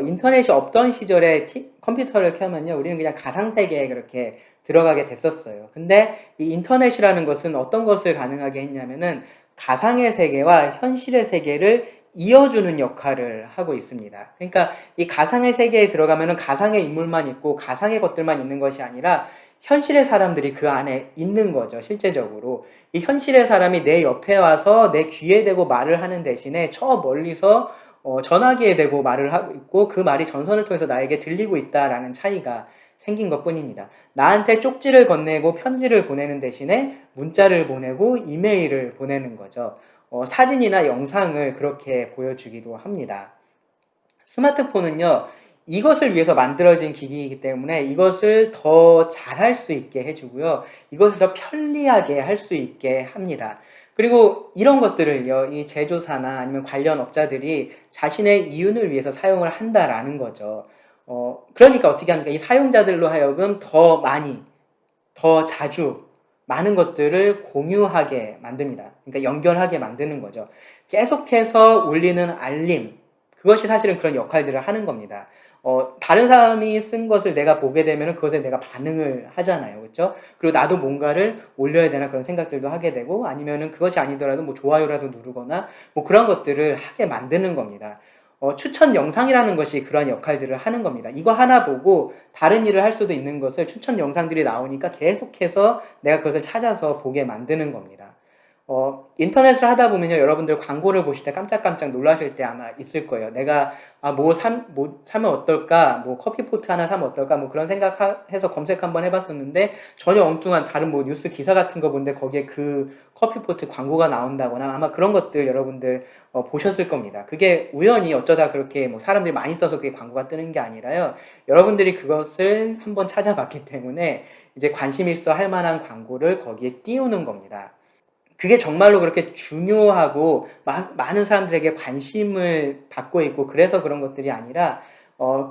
Speaker 1: 인터넷이 없던 시절에 컴퓨터를 켜면요, 우리는 그냥 가상세계에 그렇게 들어가게 됐었어요. 근데 이 인터넷이라는 것은 어떤 것을 가능하게 했냐면은 가상의 세계와 현실의 세계를 이어주는 역할을 하고 있습니다. 그러니까 이 가상의 세계에 들어가면은 가상의 인물만 있고 가상의 것들만 있는 것이 아니라 현실의 사람들이 그 안에 있는 거죠, 실제적으로. 이 현실의 사람이 내 옆에 와서 내 귀에 대고 말을 하는 대신에 저 멀리서 전화기에 대고 말을 하고 있고 그 말이 전선을 통해서 나에게 들리고 있다라는 차이가 생긴 것 뿐입니다. 나한테 쪽지를 건네고 편지를 보내는 대신에 문자를 보내고 이메일을 보내는 거죠. 사진이나 영상을 그렇게 보여주기도 합니다. 스마트폰은요, 이것을 위해서 만들어진 기기이기 때문에 이것을 더 잘할 수 있게 해주고요. 이것을 더 편리하게 할 수 있게 합니다. 그리고 이런 것들을요, 이 제조사나 아니면 관련 업자들이 자신의 이윤을 위해서 사용을 한다라는 거죠. 그러니까 어떻게 합니까? 이 사용자들로 하여금 더 많이, 더 자주 많은 것들을 공유하게 만듭니다. 그러니까 연결하게 만드는 거죠. 계속해서 울리는 알림, 그것이 사실은 그런 역할들을 하는 겁니다. 다른 사람이 쓴 것을 내가 보게 되면 그것에 내가 반응을 하잖아요. 그렇죠? 그리고 나도 뭔가를 올려야 되나 그런 생각들도 하게 되고, 아니면은 그것이 아니더라도 뭐 좋아요라도 누르거나 뭐 그런 것들을 하게 만드는 겁니다. 추천 영상이라는 것이 그런 역할들을 하는 겁니다. 이거 하나 보고 다른 일을 할 수도 있는 것을 추천 영상들이 나오니까 계속해서 내가 그것을 찾아서 보게 만드는 겁니다. 인터넷을 하다 보면요, 여러분들 광고를 보실 때 깜짝깜짝 놀라실 때 아마 있을 거예요. 내가, 뭐 사면 어떨까? 뭐 커피포트 하나 사면 어떨까? 뭐 그런 생각해서 검색 한번 해봤었는데 전혀 엉뚱한 다른 뭐 뉴스 기사 같은 거 보는데 거기에 그 커피포트 광고가 나온다거나 아마 그런 것들 여러분들 보셨을 겁니다. 그게 우연히 어쩌다 그렇게 뭐 사람들이 많이 써서 그게 광고가 뜨는 게 아니라요. 여러분들이 그것을 한번 찾아봤기 때문에 이제 관심 있어 할 만한 광고를 거기에 띄우는 겁니다. 그게 정말로 그렇게 중요하고 많은 사람들에게 관심을 받고 있고 그래서 그런 것들이 아니라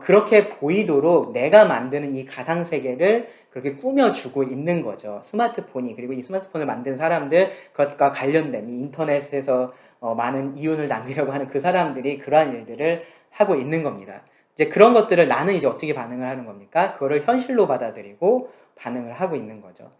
Speaker 1: 그렇게 보이도록 내가 만드는 이 가상세계를 그렇게 꾸며주고 있는 거죠. 스마트폰이. 그리고 이 스마트폰을 만든 사람들, 그것과 관련된 이 인터넷에서 많은 이윤을 남기려고 하는 그 사람들이 그러한 일들을 하고 있는 겁니다. 이제 그런 것들을 나는 이제 어떻게 반응을 하는 겁니까? 그거를 현실로 받아들이고 반응을 하고 있는 거죠.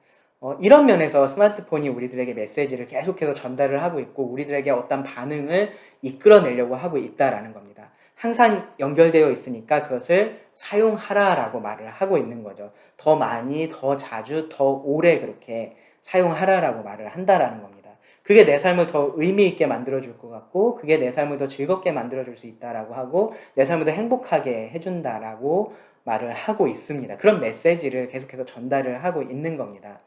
Speaker 1: 이런 면에서 스마트폰이 우리들에게 메시지를 계속해서 전달을 하고 있고 우리들에게 어떤 반응을 이끌어내려고 하고 있다라는 겁니다. 항상 연결되어 있으니까 그것을 사용하라라고 말을 하고 있는 거죠. 더 많이, 더 자주, 더 오래 그렇게 사용하라라고 말을 한다라는 겁니다. 그게 내 삶을 더 의미 있게 만들어줄 것 같고 그게 내 삶을 더 즐겁게 만들어줄 수 있다라고 하고 내 삶을 더 행복하게 해준다라고 말을 하고 있습니다. 그런 메시지를 계속해서 전달을 하고 있는 겁니다.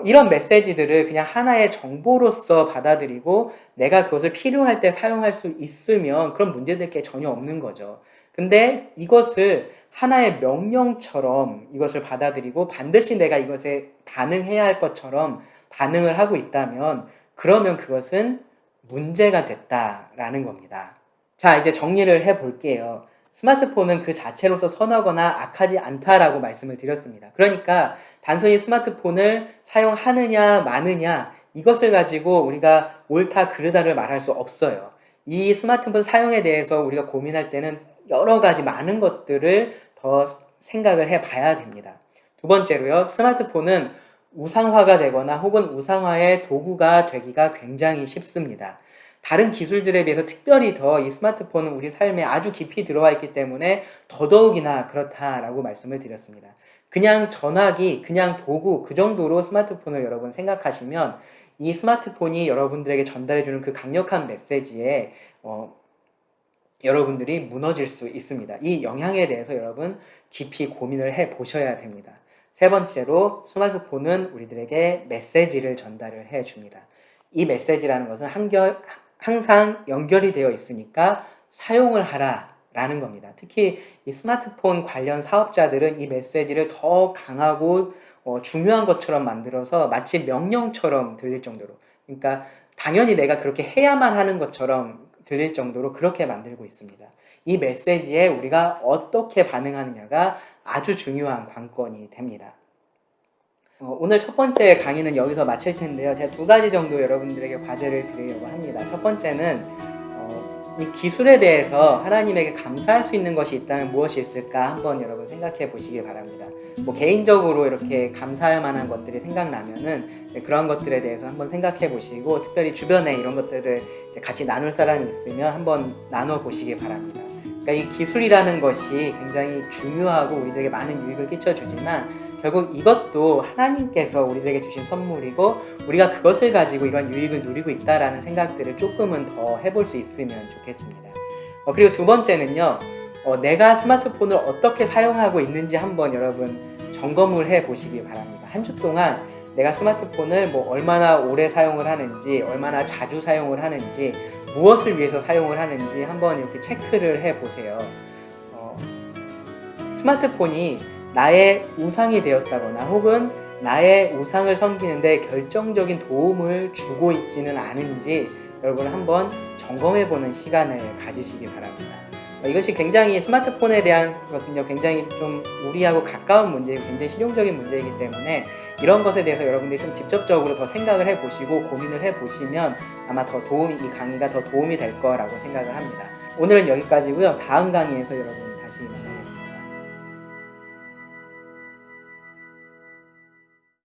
Speaker 1: 이런 메시지들을 그냥 하나의 정보로서 받아들이고 내가 그것을 필요할 때 사용할 수 있으면 그런 문제될 게 전혀 없는 거죠. 근데 이것을 하나의 명령처럼 이것을 받아들이고 반드시 내가 이것에 반응해야 할 것처럼 반응을 하고 있다면 그러면 그것은 문제가 됐다라는 겁니다. 자, 이제 정리를 해볼게요. 스마트폰은 그 자체로서 선하거나 악하지 않다라고 말씀을 드렸습니다. 그러니까 단순히 스마트폰을 사용하느냐 마느냐 이것을 가지고 우리가 옳다 그르다를 말할 수 없어요. 이 스마트폰 사용에 대해서 우리가 고민할 때는 여러 가지 많은 것들을 더 생각을 해봐야 됩니다. 두 번째로요, 스마트폰은 우상화가 되거나 혹은 우상화의 도구가 되기가 굉장히 쉽습니다. 다른 기술들에 비해서 특별히 더 이 스마트폰은 우리 삶에 아주 깊이 들어와 있기 때문에 더더욱이나 그렇다라고 말씀을 드렸습니다. 그냥 전화기, 그냥 도구 그 정도로 스마트폰을 여러분 생각하시면 이 스마트폰이 여러분들에게 전달해주는 그 강력한 메시지에 여러분들이 무너질 수 있습니다. 이 영향에 대해서 여러분 깊이 고민을 해 보셔야 됩니다. 세 번째로 스마트폰은 우리들에게 메시지를 전달을 해 줍니다. 이 메시지라는 것은 항상 연결이 되어 있으니까 사용을 하라라는 겁니다. 특히 이 스마트폰 관련 사업자들은 이 메시지를 더 강하고 중요한 것처럼 만들어서 마치 명령처럼 들릴 정도로, 그러니까 당연히 내가 그렇게 해야만 하는 것처럼 들릴 정도로 그렇게 만들고 있습니다. 이 메시지에 우리가 어떻게 반응하느냐가 아주 중요한 관건이 됩니다. 오늘 첫 번째 강의는 여기서 마칠 텐데요. 제가 2가지 정도 여러분들에게 과제를 드리려고 합니다. 첫 번째는 이 기술에 대해서 하나님에게 감사할 수 있는 것이 있다면 무엇이 있을까 한번 여러분 생각해 보시기 바랍니다. 개인적으로 이렇게 감사할 만한 것들이 생각나면은 그런 것들에 대해서 한번 생각해 보시고, 특별히 주변에 이런 것들을 이제 같이 나눌 사람이 있으면 한번 나눠 보시기 바랍니다. 그러니까 이 기술이라는 것이 굉장히 중요하고 우리들에게 많은 유익을 끼쳐주지만 결국 이것도 하나님께서 우리에게 주신 선물이고 우리가 그것을 가지고 이런 유익을 누리고 있다라는 생각들을 조금은 더 해볼 수 있으면 좋겠습니다. 그리고 2번째는요, 내가 스마트폰을 어떻게 사용하고 있는지 한번 여러분 점검을 해 보시기 바랍니다. 한 주 동안 내가 스마트폰을 얼마나 오래 사용을 하는지, 얼마나 자주 사용을 하는지, 무엇을 위해서 사용을 하는지 한번 이렇게 체크를 해 보세요. 스마트폰이 나의 우상이 되었다거나 혹은 나의 우상을 섬기는데 결정적인 도움을 주고 있지는 않은지 여러분 한번 점검해보는 시간을 가지시기 바랍니다. 이것이 굉장히 스마트폰에 대한 것은요, 굉장히 좀 우리하고 가까운 문제이고 굉장히 실용적인 문제이기 때문에 이런 것에 대해서 여러분들이 좀 직접적으로 더 생각을 해보시고 고민을 해보시면 아마 이 강의가 더 도움이 될 거라고 생각을 합니다. 오늘은 여기까지고요. 다음 강의에서 여러분